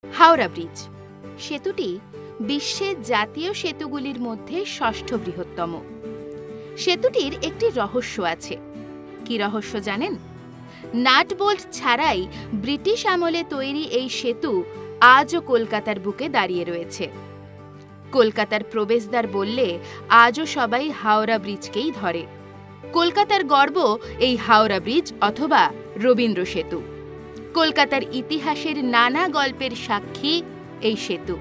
Howrah bridge সেতুটি বিশ্বের জাতীয় সেতুগুলির মধ্যে ষষ্ঠ বৃহত্তম। সেতুটির একটি রহস্য আছে। কি রহস্য জানেন? নাট বোল্ট ছাড়াই ব্রিটিশ আমলে তৈরি এই সেতু আজও কলকাতার বুকে দাঁড়িয়ে রয়েছে। কলকাতার প্রবেশদ্বার বললে আজও সবাই হাওড়া ব্রিজকেই ধরে। কলকাতার গর্ব এই হাওড়া ব্রিজ অথবা রবীন্দ্র সেতু। কলকাতার ইতিহাসের নানা গল্পের সাক্ষী এই সেতু।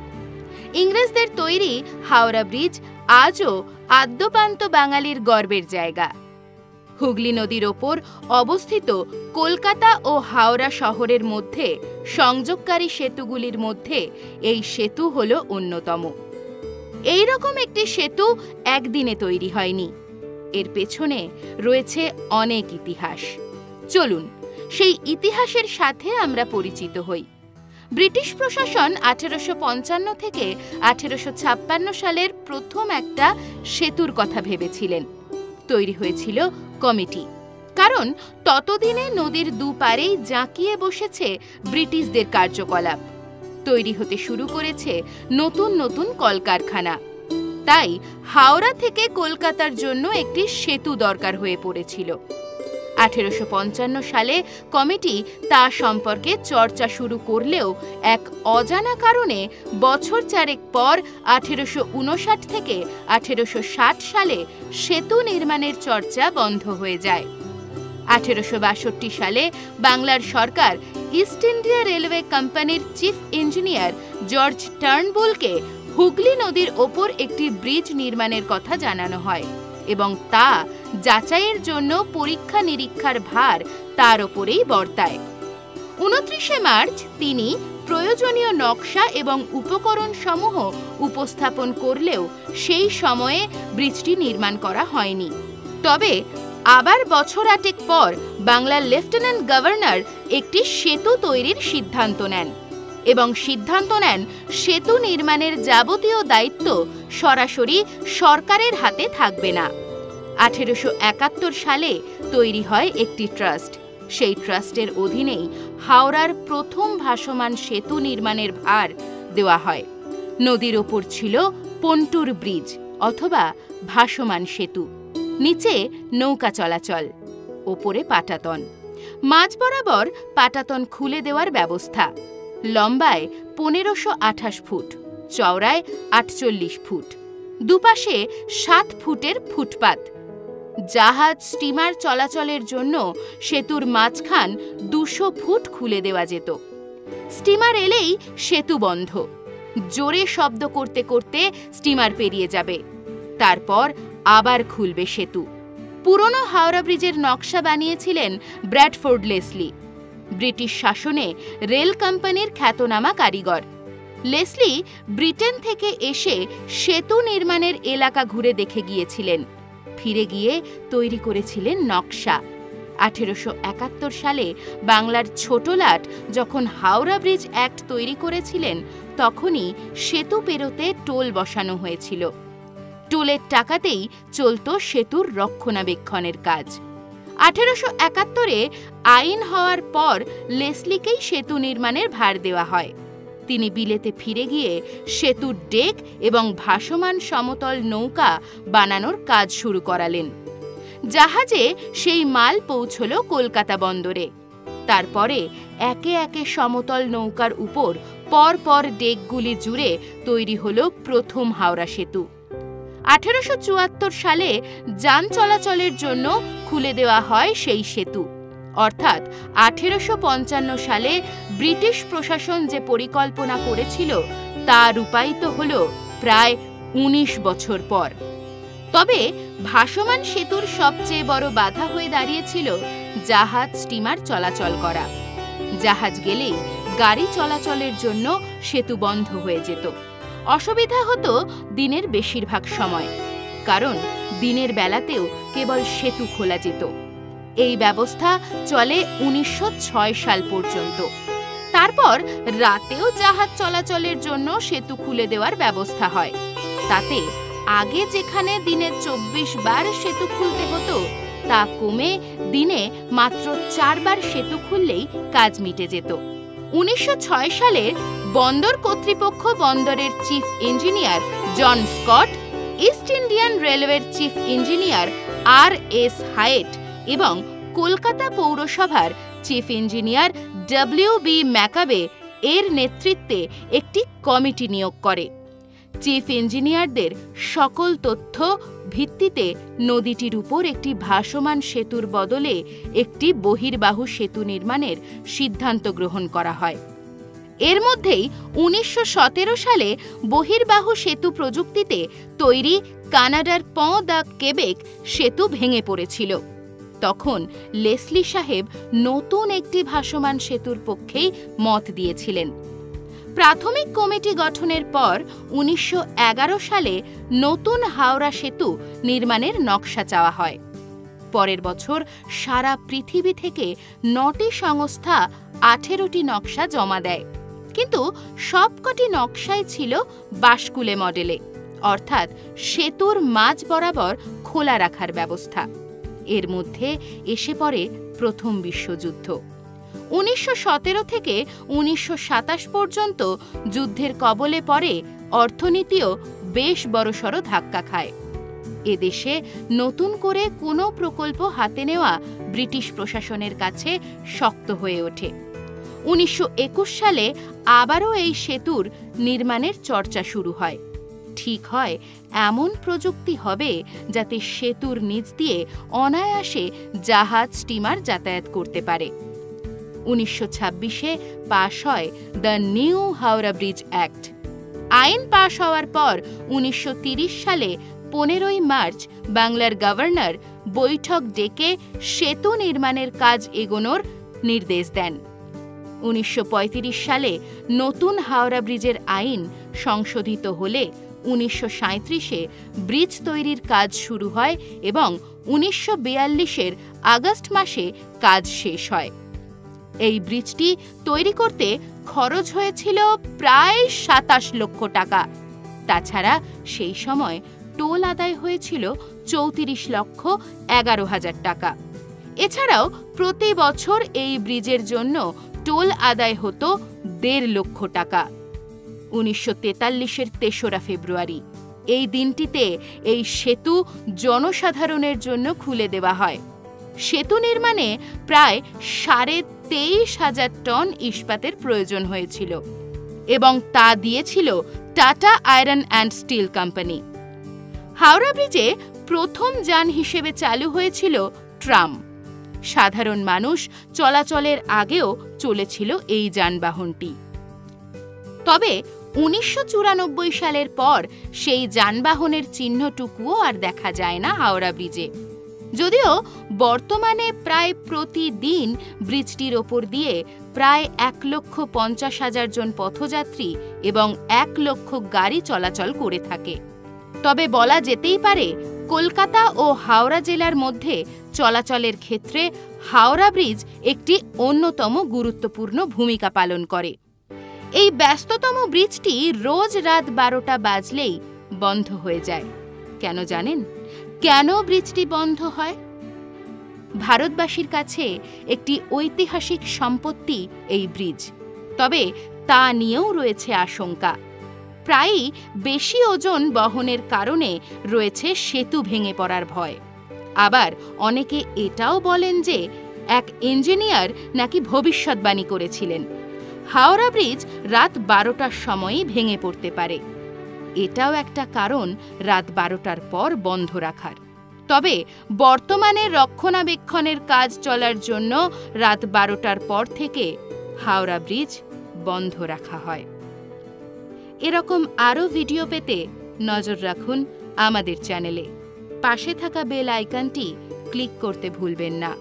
ইংরেজদের তৈরি হাওড়া ব্রিজ আজও আদ্যপান্ত বাঙালির গর্বের জায়গা। হুগলি নদীর ওপর অবস্থিত কলকাতা ও হাওড়া শহরের মধ্যে সংযোগকারী সেতুগুলির মধ্যে এই সেতু হল অন্যতম। এই রকম একটি সেতু একদিনে তৈরি হয়নি, এর পেছনে রয়েছে অনেক ইতিহাস। চলুন সেই ইতিহাসের সাথে আমরা পরিচিত হই। ব্রিটিশ প্রশাসন 1855 থেকে 1856 সালের প্রথম একটা সেতুর কথা ভেবেছিলেন। তৈরি হয়েছিল কমিটি, কারণ ততদিনে নদীর দুপারেই জাঁকিয়ে বসেছে ব্রিটিশদের কার্যকলাপ। তৈরি হতে শুরু করেছে নতুন নতুন কলকারখানা। তাই হাওড়া থেকে কলকাতার জন্য একটি সেতু দরকার হয়ে পড়েছিল। 1855 সালে কমিটি তা সম্পর্কে চর্চা শুরু করলেও এক অজানা কারণে বছর চারেক পর 1859 থেকে 1860 সালে সেতু নির্মাণের চর্চা বন্ধ হয়ে যায়। 1862 সালে বাংলার সরকার ইস্ট ইন্ডিয়া রেলওয়ে কোম্পানির চিফ ইঞ্জিনিয়ার জর্জ টার্নবুলকে হুগলি নদীর ওপর একটি ব্রিজ নির্মাণের কথা জানানো হয় এবং তা যাচাইয়ের জন্য পরীক্ষা নিরীক্ষার ভার তার ওপরেই বর্তায়। 29 মার্চ তিনি প্রয়োজনীয় নকশা এবং উপকরণ সমূহ উপস্থাপন করলেও সেই সময়ে ব্রিজটি নির্মাণ করা হয়নি। তবে আবার বছর 8 পর বাংলার লেফটেন্যান্ট গভর্নর একটি সেতু তৈরির সিদ্ধান্ত নেন এবং সিদ্ধান্ত নেন সেতু নির্মাণের যাবতীয় দায়িত্ব সরাসরি সরকারের হাতে থাকবে না। 1871 সালে তৈরি হয় একটি ট্রাস্ট। সেই ট্রাস্টের অধীনেই হাওড়ার প্রথম ভাসমান সেতু নির্মাণের ভার দেওয়া হয়। নদীর ওপর ছিল পন্টুর ব্রিজ অথবা ভাসমান সেতু, নিচে নৌকা চলাচল, ওপরে পাটাতন। মাঝ বরাবর পাটাতন খুলে দেওয়ার ব্যবস্থা। লম্বায় 1528 ফুট, চওড়ায় 48 ফুট, দুপাশে 7 ফুটের ফুটপাত। জাহাজ স্টিমার চলাচলের জন্য সেতুর মাঝখান 200 ফুট খুলে দেওয়া যেত। স্টিমার এলেই সেতু বন্ধ। জোরে শব্দ করতে করতে স্টিমার পেরিয়ে যাবে, তারপর আবার খুলবে সেতু। পুরনো হাওড়া ব্রিজের নকশা বানিয়েছিলেন ব্র্যাডফোর্ড লেসলি, ব্রিটিশ শাসনে রেল কোম্পানির খ্যাতনামা কারিগর। লেসলি ব্রিটেন থেকে এসে সেতু নির্মাণের এলাকা ঘুরে দেখে গিয়েছিলেন, ফিরে গিয়ে তৈরি করেছিলেন নকশা। 1871 সালে বাংলার ছোটলাট যখন হাওড়া ব্রিজ অ্যাক্ট তৈরি করেছিলেন, তখনই সেতু পেরোতে টোল বসানো হয়েছিল। টোলের টাকাতেই চলত সেতুর রক্ষণাবেক্ষণের কাজ। 1871-এ আইন হওয়ার পর লেসলিকেই সেতু নির্মাণের ভার দেওয়া হয়। তিনি বিলেতে ফিরে গিয়ে সেতুর ডেক এবং ভাসমান সমতল নৌকা বানানোর কাজ শুরু করালেন। জাহাজে সেই মাল পৌঁছল কলকাতা বন্দরে। তারপরে একে একে সমতল নৌকার উপর পরপর ডেকগুলি জুড়ে তৈরি হল প্রথম হাওড়া সেতু। 1874 সালে যান চলাচলের জন্য খুলে দেওয়া হয় সেই সেতু। অর্থাৎ 1855 সালে ব্রিটিশ প্রশাসন যে পরিকল্পনা করেছিল তা রূপায়িত হল প্রায় 19 বছর পর। তবে ভাসমান সেতুর সবচেয়ে বড় বাধা হয়ে দাঁড়িয়েছিল জাহাজ স্টিমার চলাচল করা। জাহাজ গেলেই গাড়ি চলাচলের জন্য সেতু বন্ধ হয়ে যেত। অসুবিধা হতো দিনের বেশিরভাগ সময়, কারণ দিনের বেলাতেও কেবল সেতু খোলা যেত। এই ব্যবস্থা চলে 1906 সাল পর্যন্ত। তারপর রাতেও জাহাজ চলাচলের জন্য সেতু খুলে দেওয়ার ব্যবস্থা হয়। তাতে আগে যেখানে দিনে 24 বার সেতু খুলতে হতো, তা কমে দিনে মাত্র 4 বার সেতু খুললেই কাজ মিটে যেত। 1906 সালে বন্দর কর্তৃপক্ষ বন্দরের চিফ ইঞ্জিনিয়ার জন স্কট, ইস্ট ইন্ডিয়ান রেলওয়ের চিফ ইঞ্জিনিয়ার আর.এস. হায়েট এবং কলকাতা পৌরসভার চিফ ইঞ্জিনিয়ার ডব্লিউ.বি. ম্যাকাবে এর নেতৃত্বে একটি কমিটি নিয়োগ করে। চিফ ইঞ্জিনিয়ারদের সকল তথ্য ভিত্তিতে নদীটির উপর একটি ভাসমান সেতুর বদলে একটি বহির্বাহু সেতু নির্মাণের সিদ্ধান্ত গ্রহণ করা হয়। এর মধ্যেই 1917 সালে বহির্বাহু সেতু প্রযুক্তিতে তৈরি কানাডার পঁ দ্য কেবেক সেতু ভেঙে পড়েছিল। তখন লেসলি সাহেব নতুন একটি ভাসমান সেতুর পক্ষেই মত দিয়েছিলেন। প্রাথমিক কমিটি গঠনের পর 1911 সালে নতুন হাওড়া সেতু নির্মাণের নকশা চাওয়া হয়। পরের বছর সারা পৃথিবী থেকে 9টি সংস্থা 18টি নকশা জমা দেয়, কিন্তু সবকটি নকশাই ছিল বাঁশকুলে মডেলে, অর্থাৎ সেতুর মাঝ বরাবর খোলা রাখার ব্যবস্থা। এর মধ্যে এসে পড়ে প্রথম বিশ্বযুদ্ধ। 1917 থেকে 1927 পর্যন্ত যুদ্ধের কবলে পড়ে অর্থনীতিও বেশ বড়সড় ধাক্কা খায়। এদেশে নতুন করে কোনো প্রকল্প হাতে নেওয়া ব্রিটিশ প্রশাসনের কাছে শক্ত হয়ে ওঠে। 1921 সালে আবারও এই সেতুর নির্মাণের চর্চা শুরু হয়। ঠিক হয় এমন প্রযুক্তি হবে যাতে সেতুর নিচ দিয়ে অনায়াসে জাহাজ, স্টিমার যাতায়াত করতে পারে। 1926-এ পাশ হয় the new Howrah bridge act. আইন পাশ হওয়ার পর 1930 সালে 15ই মার্চ বাংলার গভর্নর বৈঠক ডেকে সেতু নির্মাণের কাজ এগোনোর নির্দেশ দেন। 1935 সালে নতুন হাওড়া ব্রিজের আইন সংশোধিত হলে 1937-এ ব্রিজ তৈরির কাজ শুরু হয় এবং 1942-এর আগস্ট মাসে কাজ শেষ হয়। এই ব্রিজটি তৈরি করতে খরচ হয়েছিল প্রায় 27 লক্ষ টাকা। তাছাড়া সেই সময় টোল আদায় হয়েছিল 34,11,000 টাকা। এছাড়াও প্রতি বছর এই ব্রিজের জন্য টোল আদায় হতো 1.5 লক্ষ টাকা। 1943-এর 23 ফেব্রুয়ারি এই দিনটিতে এই সেতু জনসাধারণের জন্য খুলে দেওয়া হয়। সেতু নির্মাণে প্রায় 23,500 টন ইস্পাতের প্রয়োজন হয়েছিল এবং তা দিয়েছিল tata iron and steel company. Howrah ব্রিজে প্রথম যান হিসেবে চালু হয়েছিল ট্রাম। সাধারণ মানুষ চলাচলের আগেও চলেছিল এই যানবাহনটি। তবে 1994 সালের পর সেই যানবাহনের চিহ্নটুকুও আর দেখা যায় না হাওড়া ব্রিজে। যদিও বর্তমানে প্রায় প্রতিদিন ব্রিজটির ওপর দিয়ে প্রায় 1,50,000 জন পথযাত্রী এবং 1 লক্ষ গাড়ি চলাচল করে থাকে। তবে বলা যেতেই পারে কলকাতা ও হাওড়া জেলার মধ্যে চলাচলের ক্ষেত্রে হাওড়া ব্রিজ একটি অন্যতম গুরুত্বপূর্ণ ভূমিকা পালন করে। এই ব্যস্ততম ব্রিজটি রোজ রাত 12টা বাজলেই বন্ধ হয়ে যায়। কেন জানেন? কেন ব্রিজটি বন্ধ হয়? ভারতবাসীর কাছে একটি ঐতিহাসিক সম্পত্তি এই ব্রিজ, তবে তা নিয়েও রয়েছে আশঙ্কা। প্রায়ই বেশি ওজন বহনের কারণে রয়েছে সেতু ভেঙে পড়ার ভয়। আবার অনেকে এটাও বলেন যে এক ইঞ্জিনিয়ার নাকি ভবিষ্যৎবাণী করেছিলেন হাওড়া ব্রিজ রাত 12টার সময়ই ভেঙে পড়তে পারে। এটাও একটা কারণ রাত 12টার পর বন্ধ রাখার। তবে বর্তমানে রক্ষণাবেক্ষণের কাজ চলার জন্য রাত 12টার পর থেকে হাওড়া ব্রিজ বন্ধ রাখা হয়। এরকম আরও ভিডিও পেতে নজর রাখুন আমাদের চ্যানেলে। পাশে থাকা বেল আইকনটি ক্লিক করতে ভুলবেন না।